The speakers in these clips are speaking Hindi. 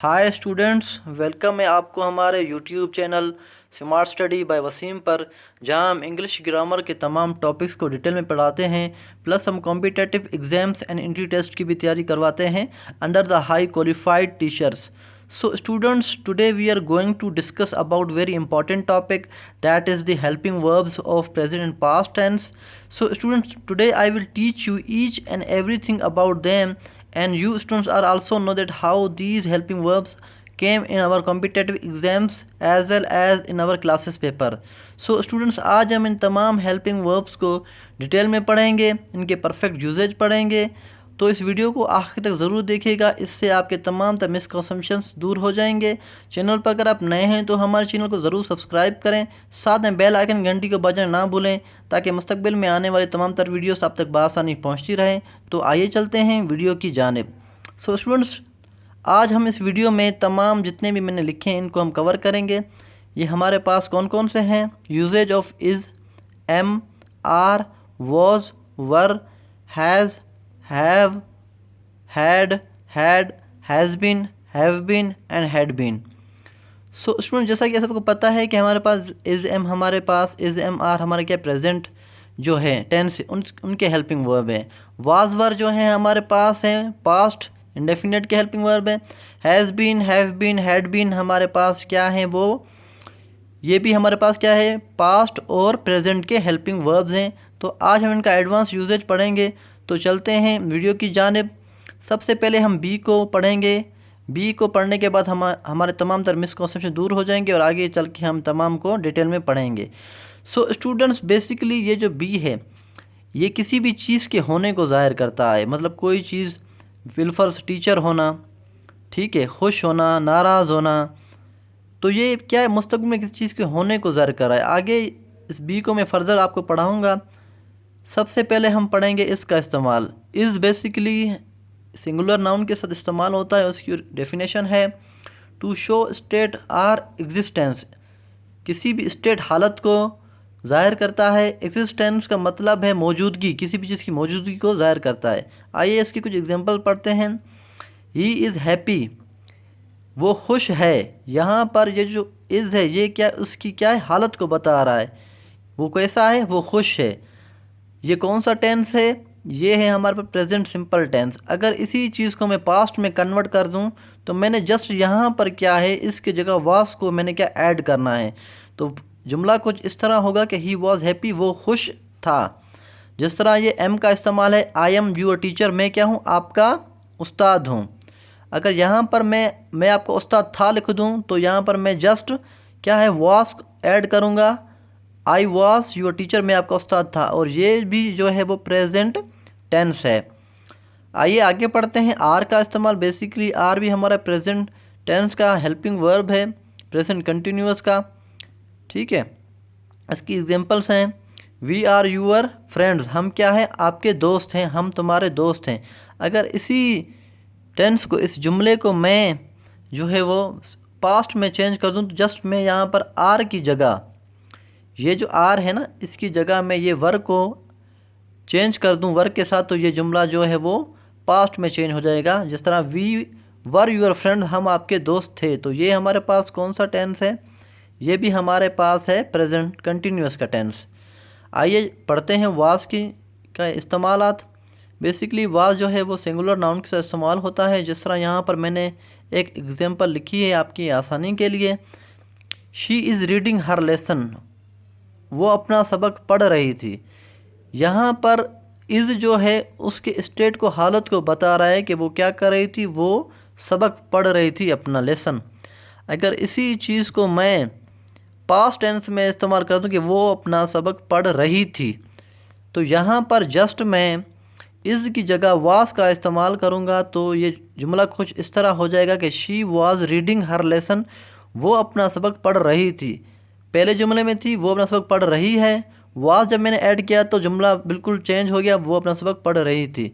हाय स्टूडेंट्स, वेलकम है आपको हमारे YouTube channel smart study by Wasim पर, जहां हम इंग्लिश ग्रामर के तमाम टॉपिक्स को डिटेल में पढ़ाते हैं। प्लस हम competitive exams and entry test की भी तैयारी करवाते हैं under the high qualified teachers. So students, today we are going to discuss about very important topic, that is the helping verbs of present and past tense. So students, today I will teach you each and everything about them, and you students are also know that how these helping verbs came in our competitive exams as well as in our classes paper. So students, आज हम इन तमाम helping verbs को डिटेल में पढ़ेंगे, इनके परफेक्ट यूजेज पढ़ेंगे। तो इस वीडियो को आखिर तक ज़रूर देखिएगा, इससे आपके तमाम मिसकंसेप्शंस दूर हो जाएंगे। चैनल पर अगर आप नए हैं तो हमारे चैनल को ज़रूर सब्सक्राइब करें, साथ में बेल आइकन घंटी को बजाना ना भूलें, ताकि मुस्तकबिल में आने वाले तमाम वीडियोस आप तक बआसानी पहुंचती रहें। तो आइए चलते हैं वीडियो की जानिब। सो स्टूडेंट्स, आज हम इस वीडियो में तमाम जितने भी मैंने लिखे हैं इनको हम कवर करेंगे। ये हमारे पास कौन कौन से हैं? Uses of is, am, are, was, were, has, have, had, has been, have been and had been। So student, जैसा कि सबको पता है कि हमारे पास इज़ एम, हमारे पास इज़ एम आर हमारे क्या प्रेजेंट जो है टेंस उनके हेल्पिंग वर्ब है। वाज वर जो है हमारे पास है पास्ट इंडेफिनिट के हेल्पिंग वर्ब है। Has been, have been, had been हमारे पास क्या है, वो ये भी हमारे पास क्या है, पास्ट और प्रेजेंट के हेल्पिंग वर्ब्स हैं। तो आज हम इनका एडवांस यूजेज पढ़ेंगे। तो चलते हैं वीडियो की जानिब। सबसे पहले हम बी को पढ़ेंगे। बी को पढ़ने के बाद हमारे तमाम मिसकंसेप्शन दूर हो जाएंगे और आगे चल के हम तमाम को डिटेल में पढ़ेंगे। सो स्टूडेंट्स, बेसिकली ये जो बी है ये किसी भी चीज़ के होने को ज़ाहिर करता है। मतलब कोई चीज़, विलफर्स टीचर होना, ठीक है, खुश होना, नाराज़ होना, तो ये क्या है, मुस्तक़बिल में किसी चीज़ के होने को ज़ाहिर कर रहा है। आगे इस बी को मैं फ़र्दर आपको पढ़ाऊँगा। सबसे पहले हम पढ़ेंगे इसका इस्तेमाल। इज़ बेसिकली सिंगुलर नाउन के साथ इस्तेमाल होता है। उसकी डेफिनेशन है to show state or existence, किसी भी स्टेट हालत को ज़ाहिर करता है। एग्जिस्टेंस का मतलब है मौजूदगी, किसी भी चीज़ की मौजूदगी को ज़ाहिर करता है। आइए इसकी कुछ एग्जांपल पढ़ते हैं। ही इज़ हैप्पी, वो खुश है। यहाँ पर ये जो इज़ है ये क्या, उसकी क्या है, हालत को बता रहा है। वो कैसा है, वो खुश है। ये कौन सा टेंस है, ये है हमारे पास प्रेजेंट सिंपल टेंस। अगर इसी चीज़ को मैं पास्ट में कन्वर्ट कर दूं तो मैंने जस्ट यहाँ पर क्या है, इसके जगह वास को मैंने क्या ऐड करना है। तो जुमला कुछ इस तरह होगा कि ही वॉज हैप्पी, वो खुश था। जिस तरह ये एम का इस्तेमाल है, आई एम यूअर टीचर, मैं क्या हूँ, आपका उस्ताद हूँ। अगर यहाँ पर मैं आपका उस्ताद था लिख दूँ तो यहाँ पर मैं जस्ट क्या है, वास ऐड करूँगा। आई वॉज यूर टीचर, मैं आपका उस्ताद था, और ये भी जो है वो प्रेजेंट टेंस है। आइए आगे पढ़ते हैं। आर का इस्तेमाल, बेसिकली आर भी हमारा प्रेजेंट टेंस का हेल्पिंग वर्ब है, प्रेजेंट कंटिन्यूअस का, ठीक है। इसकी एग्जांपल्स हैं, वी आर यूअर फ्रेंड्स, हम क्या है, आपके दोस्त हैं, हम तुम्हारे दोस्त हैं। अगर इसी टेंस को, इस जुमले को मैं जो है वो पास्ट में चेंज कर दूँ तो जस्ट मैं यहाँ पर आर की जगह, ये जो आर है ना, इसकी जगह मैं ये वर्क को चेंज कर दूं वर्क के साथ, तो ये जुमला जो है वो पास्ट में चेंज हो जाएगा। जिस तरह वी वर यूअर फ्रेंड, हम आपके दोस्त थे, तो ये हमारे पास कौन सा टेंस है, ये भी हमारे पास है प्रेजेंट कंटिन्यूअस का टेंस। आइए पढ़ते हैं वाज की का इस्तेमालात। बेसिकली वाज जो है वो सिंगुलर नाउन के साथ इस्तेमाल होता है। जिस तरह यहाँ पर मैंने एक एग्जाम्पल लिखी है आपकी आसानी के लिए। She is reading her lesson, वो अपना सबक पढ़ रही थी। यहाँ पर इज़ जो है उसके स्टेट को, हालत को बता रहा है कि वो क्या कर रही थी, वो सबक पढ़ रही थी, अपना लेसन। अगर इसी चीज़ को मैं पास्ट टेंस में इस्तेमाल कर दूँ कि वो अपना सबक पढ़ रही थी, तो यहाँ पर जस्ट मैं इज़ की जगह वाज का इस्तेमाल करूँगा, तो ये जुमला कुछ इस तरह हो जाएगा कि she was reading her lesson, वो अपना सबक पढ़ रही थी। पहले जुमले में थी वो अपना सबक पढ़ रही है, वाज जब मैंने ऐड किया तो जुमला बिल्कुल चेंज हो गया, वो अपना सबक पढ़ रही थी।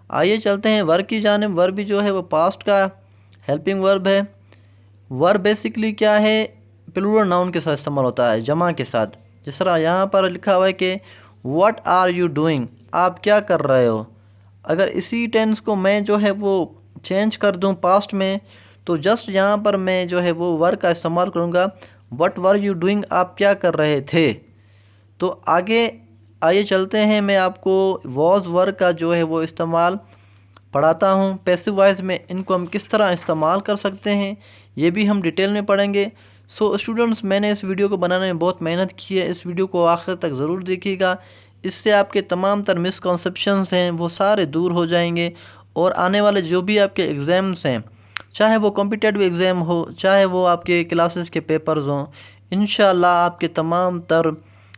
आइए चलते हैं वर्ब की जानिब। वर्ब भी जो है वो पास्ट का हेल्पिंग वर्ब है। वर्ब बेसिकली क्या है, प्लूरल नाउन के साथ इस्तेमाल होता है, जमा के साथ। जिस तरह यहाँ पर लिखा हुआ है कि व्हाट आर यू डूइंग, आप क्या कर रहे हो। अगर इसी टेंस को मैं जो है वो चेंज कर दूँ पास्ट में, तो जस्ट यहाँ पर मैं जो है वो वर का इस्तेमाल करूँगा। व्हाट वर यू डूइंग, आप क्या कर रहे थे। तो आगे आइए चलते हैं, मैं आपको वॉज वर का जो है वो इस्तेमाल पढ़ाता हूँ। पैसिव वॉइस में इनको हम किस तरह इस्तेमाल कर सकते हैं ये भी हम डिटेल में पढ़ेंगे। सो स्टूडेंट्स, मैंने इस वीडियो को बनाने में बहुत मेहनत की है, इस वीडियो को आखिर तक ज़रूर देखिएगा। इससे आपके तमाम तर मिसकॉन्सेप्शंस हैं वो सारे दूर हो जाएंगे, और आने वाले जो भी आपके एग्ज़ाम्स हैं, चाहे वो कॉम्पिटिटिव एग्ज़ाम हो, चाहे वो आपके क्लासेस के पेपर्स हों, इंशाल्लाह आपके तमाम तर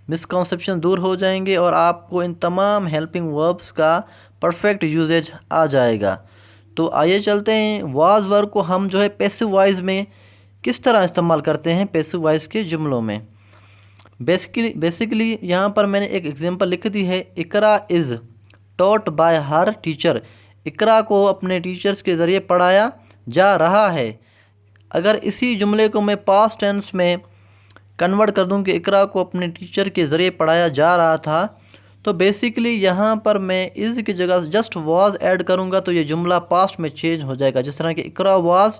मिसकॉन्सेप्शन दूर हो जाएंगे और आपको इन तमाम हेल्पिंग वर्ब्स का परफेक्ट यूजेज आ जाएगा। तो आइए चलते हैं, वाज वर्ब को हम जो है पैसिव वॉइस में किस तरह इस्तेमाल करते हैं पैसिव वॉइस के जुमलों में। बेसिकली यहाँ पर मैंने एक एग्जांपल लिख दी है, Iqra is taught by her teacher. Iqra को अपने टीचर्स के ज़रिए पढ़ाया जा रहा है। अगर इसी जुमले को मैं पास्ट टेंस में कन्वर्ट कर दूं कि इकरा को अपने टीचर के ज़रिए पढ़ाया जा रहा था, तो बेसिकली यहाँ पर मैं इज़ की जगह जस्ट वाज ऐड करूँगा तो ये जुमला पास्ट में चेंज हो जाएगा। जिस तरह कि Iqra was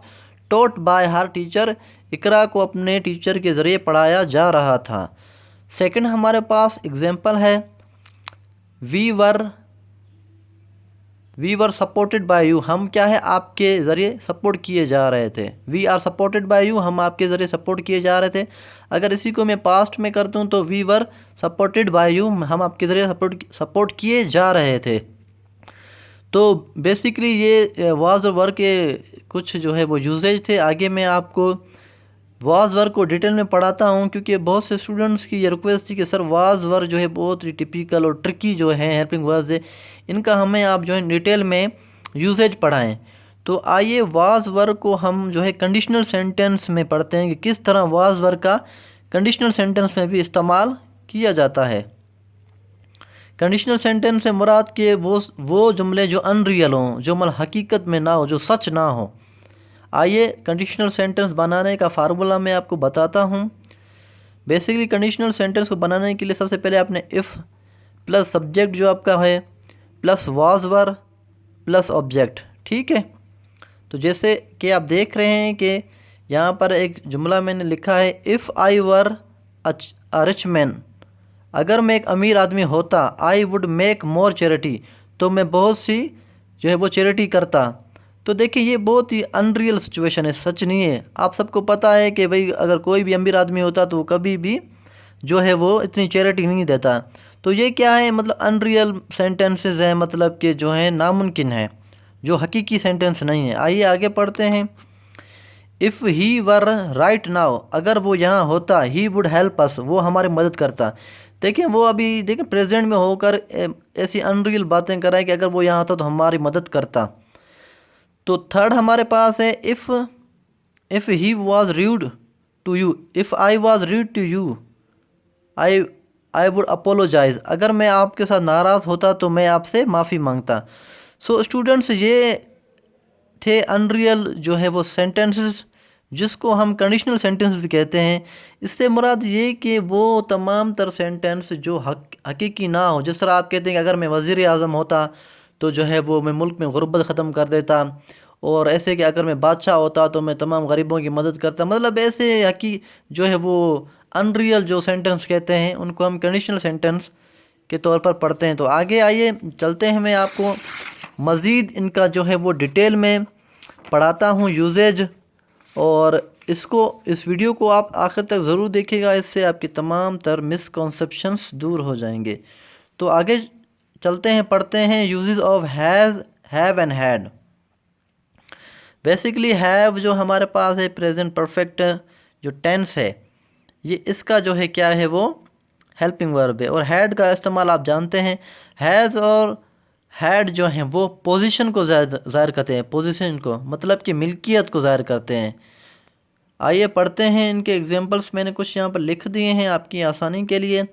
taught by her teacher, Iqra को अपने टीचर के ज़रिए पढ़ाया जा रहा था। सेकंड हमारे पास एग्जांपल है, we were supported by you. हम क्या है, आपके ज़रिए सपोर्ट किए जा रहे थे। We are supported by you, हम आपके ज़रिए सपोर्ट किए जा रहे थे। अगर इसी को मैं पास्ट में कर दूँ तो we were supported by you, हम आपके ज़रिए सपोर्ट किए जा रहे थे। तो बेसिकली ये वाज और वर के कुछ जो है वो यूजेज थे। आगे मैं आपको वाज वर को डिटेल में पढ़ाता हूँ, क्योंकि बहुत से स्टूडेंट्स की ये रिक्वेस्ट थी कि सर वाज वर जो है बहुत ही टिपिकल और ट्रिकी जो है हेल्पिंग वर्ब्स है, इनका हमें आप जो है डिटेल में यूजेज पढ़ाएं। तो आइए वाज वर को हम जो है कंडीशनल सेंटेंस में पढ़ते हैं कि किस तरह वाज वर का कंडीशनल सेंटेंस में भी इस्तेमाल किया जाता है। कंडीशनल सेंटेंस से मुराद के वो जुमले जो अनरियल हों, जो मतलब हकीकत में ना हो, जो सच ना हो। आइए कंडीशनल सेंटेंस बनाने का फार्मूला मैं आपको बताता हूँ। बेसिकली कंडीशनल सेंटेंस को बनाने के लिए सबसे पहले आपने इफ़ प्लस सब्जेक्ट जो आपका है plus was were plus object, ठीक है। तो जैसे कि आप देख रहे हैं कि यहाँ पर एक जुमला मैंने लिखा है, if I were a rich man. अगर मैं एक अमीर आदमी होता, I would make more charity, तो मैं बहुत सी जो है वो चैरिटी करता। तो देखिए ये बहुत ही अनरियल सिचुएशन है, सच नहीं है। आप सबको पता है कि भाई अगर कोई भी अमीर आदमी होता तो वो कभी भी जो है वो इतनी चैरिटी नहीं देता। तो ये क्या है, मतलब अनरियल सेंटेंसेस हैं, मतलब कि जो है नामुमकिन है, जो हकीकी सेंटेंस नहीं है। आइए आगे पढ़ते हैं। If he were right now, अगर वो यहाँ होता, ही वुड हेल्प अस, वो हमारी मदद करता। देखिए वो अभी देखिए प्रेजेंट में होकर ऐसी अनरियल बातें कर रहा है कि अगर वो यहाँ होता तो हमारी मदद करता। तो थर्ड हमारे पास है, if he was rude to you, if I was rude to you I would apologise. अगर मैं आपके साथ नाराज़ होता तो मैं आपसे माफ़ी मांगता। सो स्टूडेंट्स, ये थे अनरियल जो है वो सेंटेंसेस, जिसको हम कंडीशनल सेंटेंस भी कहते हैं। इससे मुराद ये कि वो तमाम तर सेंटेंस जो हकीकी ना हो। जिस तरह आप कहते हैं कि अगर मैं वज़ीर आज़म होता तो जो है वो मैं मुल्क में गुर्बत ख़त्म कर देता, और ऐसे कि अगर मैं बादशाह होता तो मैं तमाम गरीबों की मदद करता। मतलब ऐसे हकी जो है वो अनरियल जो सेंटेंस कहते हैं उनको हम कंडीशनल सेंटेंस के तौर पर पढ़ते हैं। तो आगे आइए चलते हैं, मैं आपको मज़ीद इनका जो है वो डिटेल में पढ़ाता हूँ यूजेज, और इस वीडियो को आप आखिर तक ज़रूर देखिएगा, इससे आपकी तमाम तर मिसकॉन्सेप्शंस दूर हो जाएंगे। तो आगे चलते हैं, पढ़ते हैं uses of has, have and had. Basically have जो हमारे पास है प्रेजेंट परफेक्ट जो टेंस है, ये इसका जो है क्या है वो हेल्पिंग वर्ब है। और हैड का इस्तेमाल आप जानते हैं, हैज़ और हैड जो हैं वो पोजीशन को ज़ाहिर करते हैं, पोजीशन को मतलब कि मिल्कियत को ज़ाहिर करते हैं। आइए पढ़ते हैं इनके एग्जांपल्स, मैंने कुछ यहाँ पर लिख दिए हैं आपकी आसानी के लिए।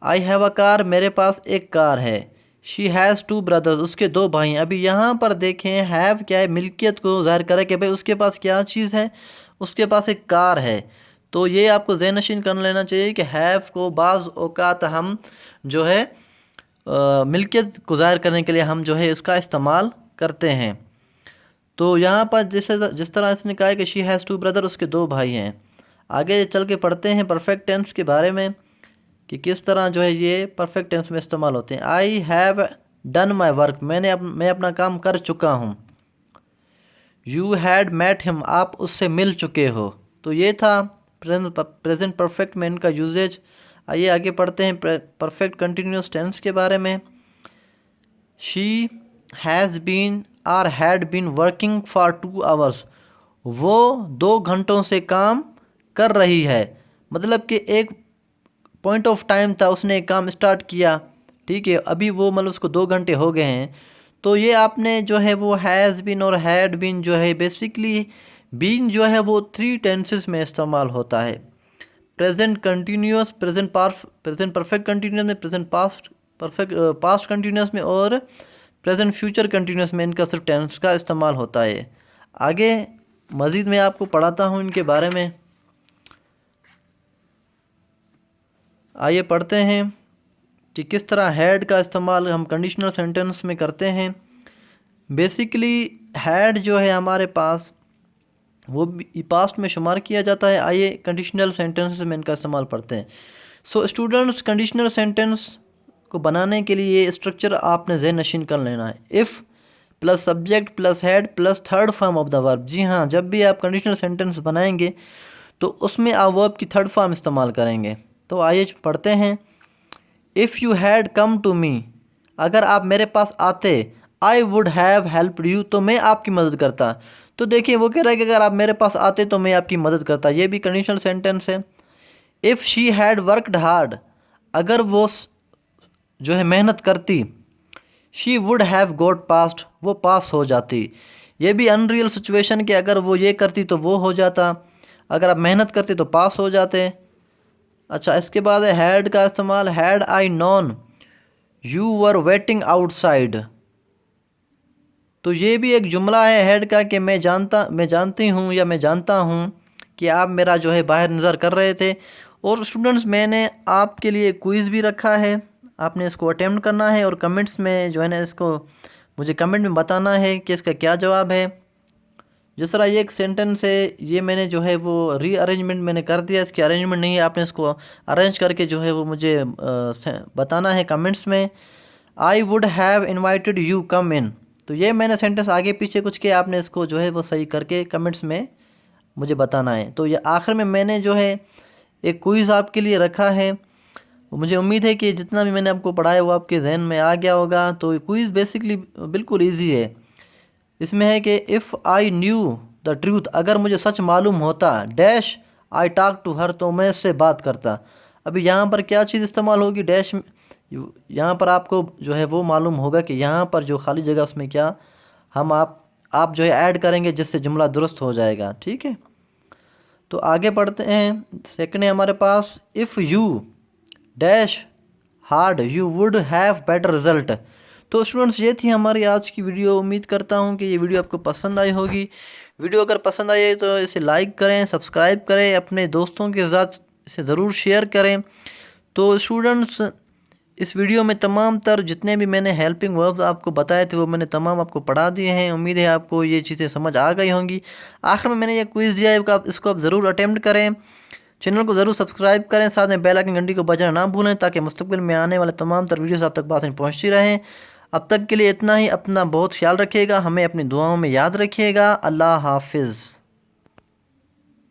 आई हैव अ कार, मेरे पास एक कार है। शी हैज़ टू ब्रदर्स, उसके दो भाई हैं। अभी यहाँ पर देखें हैव क्या है, मिल्कियत को ज़ाहिर करे कि भाई उसके पास क्या चीज़ है, उसके पास एक कार है। तो ये आपको ज़हन नशीन कर लेना चाहिए कि हैव को बाज़ औक़ात हम जो है मिल्कियत को ज़ाहिर करने के लिए हम जो है इसका इस्तेमाल करते हैं। तो यहाँ पर जिस तरह इसने कहा है कि शी हैज़ टू ब्रदर, उसके 2 भाई हैं। आगे चल के पढ़ते हैं परफेक्ट टेंस के बारे में कि किस तरह जो है ये परफेक्ट टेंस में इस्तेमाल होते हैं। I have done my work, मैं अपना काम कर चुका हूँ। यू हैड मेट हिम, आप उससे मिल चुके हो। तो ये था प्रेजेंट परफेक्ट में इनका यूजेज। आइए आगे पढ़ते हैं परफेक्ट कंटिन्यूस टेंस के बारे में। She has been or had been working for 2 hours, वो 2 घंटों से काम कर रही है। मतलब कि एक पॉइंट ऑफ टाइम था, उसने एक काम स्टार्ट किया, ठीक है, अभी वो मतलब उसको 2 घंटे हो गए हैं। तो ये आपने जो है वो हैज़ बीन और हैड बीन जो है बेसिकली बीन जो है वो 3 टेंसेस में इस्तेमाल होता है। Present continuous, present perfect continuous में, प्रेजेंट पास्ट कंटिन्यूस में और प्रेजेंट फ्यूचर कंटिन्यूस में इनका सिर्फ टेंस का इस्तेमाल होता है। आगे मज़ीद मैं आपको पढ़ाता हूँ इनके बारे में। आइए पढ़ते हैं कि किस तरह हैड का इस्तेमाल हम कंडीशनल सेंटेंस में करते हैं। बेसिकली हैड जो है हमारे पास वो भी पास्ट में शुमार किया जाता है। आइए कंडीशनल सेंटेंस में इनका इस्तेमाल पढ़ते हैं। सो स्टूडेंट्स, कंडीशनल सेंटेंस को बनाने के लिए ये स्ट्रक्चर आपने ज़हन नशीन कर लेना है। If plus subject plus had plus third form of the verb. जी हाँ, जब भी आप कंडीशनल सेंटेंस बनाएंगे तो उसमें आप वर्ब की थर्ड फॉर्म इस्तेमाल करेंगे। तो आइए पढ़ते हैं। If you had come to me, अगर आप मेरे पास आते, I would have helped you, तो मैं आपकी मदद करता। तो देखिए वो कह रहा है कि अगर आप मेरे पास आते तो मैं आपकी मदद करता, ये भी कंडीशनल सेंटेंस है। If she had worked hard, अगर वो जो है मेहनत करती, she would have got past, वो पास हो जाती। ये भी अनरियल सिचुएशन कि अगर वो ये करती तो वो हो जाता, अगर आप मेहनत करते तो पास हो जाते। अच्छा, इसके बाद है हैड का इस्तेमाल। Had I non you were waiting outside, तो ये भी एक जुमला है हैड का कि मैं जानती हूँ या मैं जानता हूँ कि आप मेरा जो है बाहर इंतज़ार कर रहे थे। और स्टूडेंट्स, मैंने आपके लिए क्विज़ भी रखा है, आपने इसको अटेम्प्ट करना है और कमेंट्स में जो है ना इसको मुझे कमेंट में बताना है कि इसका क्या जवाब है। जिस तरह ये एक सेंटेंस है, ये मैंने जो है वो रीअरेंजमेंट मैंने कर दिया, इसकी अरेंजमेंट नहीं है, आपने इसको अरेंज करके जो है वो मुझे बताना है कमेंट्स में। I would have invited you come in, तो ये मैंने सेंटेंस आगे पीछे कुछ किया, आपने इसको जो है वो सही करके कमेंट्स में मुझे बताना है। तो ये आखिर में मैंने जो है एक क्विज़ आपके लिए रखा है। मुझे उम्मीद है कि जितना भी मैंने आपको पढ़ाया वो आपके जहन में आ गया होगा। तो क्विज़ बेसिकली बिल्कुल ईजी है। इसमें है कि if I knew the truth, अगर मुझे सच मालूम होता, dash I talk to her, तो मैं इससे बात करता। अभी यहाँ पर क्या चीज़ इस्तेमाल होगी, डैश। यहाँ पर आपको जो है वो मालूम होगा कि यहाँ पर जो खाली जगह उसमें क्या हम आप जो है ऐड करेंगे जिससे जुमला दुरुस्त हो जाएगा, ठीक है। तो आगे पढ़ते हैं। सेकंड है हमारे पास, if you dash hard you would have better result. तो स्टूडेंट्स, ये थी हमारी आज की वीडियो। उम्मीद करता हूँ कि ये वीडियो आपको पसंद आई होगी। वीडियो अगर पसंद आई तो इसे लाइक करें, सब्सक्राइब करें, अपने दोस्तों के साथ इसे ज़रूर शेयर करें। तो स्टूडेंट्स, इस वीडियो में तमाम तर जितने भी मैंने हेल्पिंग वर्ब्स आपको बताए थे वो मैंने तमाम आपको पढ़ा दिए हैं। उम्मीद है आपको ये चीज़ें समझ आ गई होंगी। आखिर में मैंने ये क्विज़ दिया है, इसको आप ज़रूर अटेम्प्ट करें। चैनल को ज़रूर सब्सक्राइब करें, साथ में बेल आइकन घंटी को बजाना ना भूलें ताकि मुस्तक़बिल में आने वाले तमाम तर वीडियोस आप तक बातें पहुंचती रहें। अब तक के लिए इतना ही। अपना बहुत ख्याल रखिएगा, हमें अपनी दुआओं में याद रखिएगा। अल्लाह हाफिज़।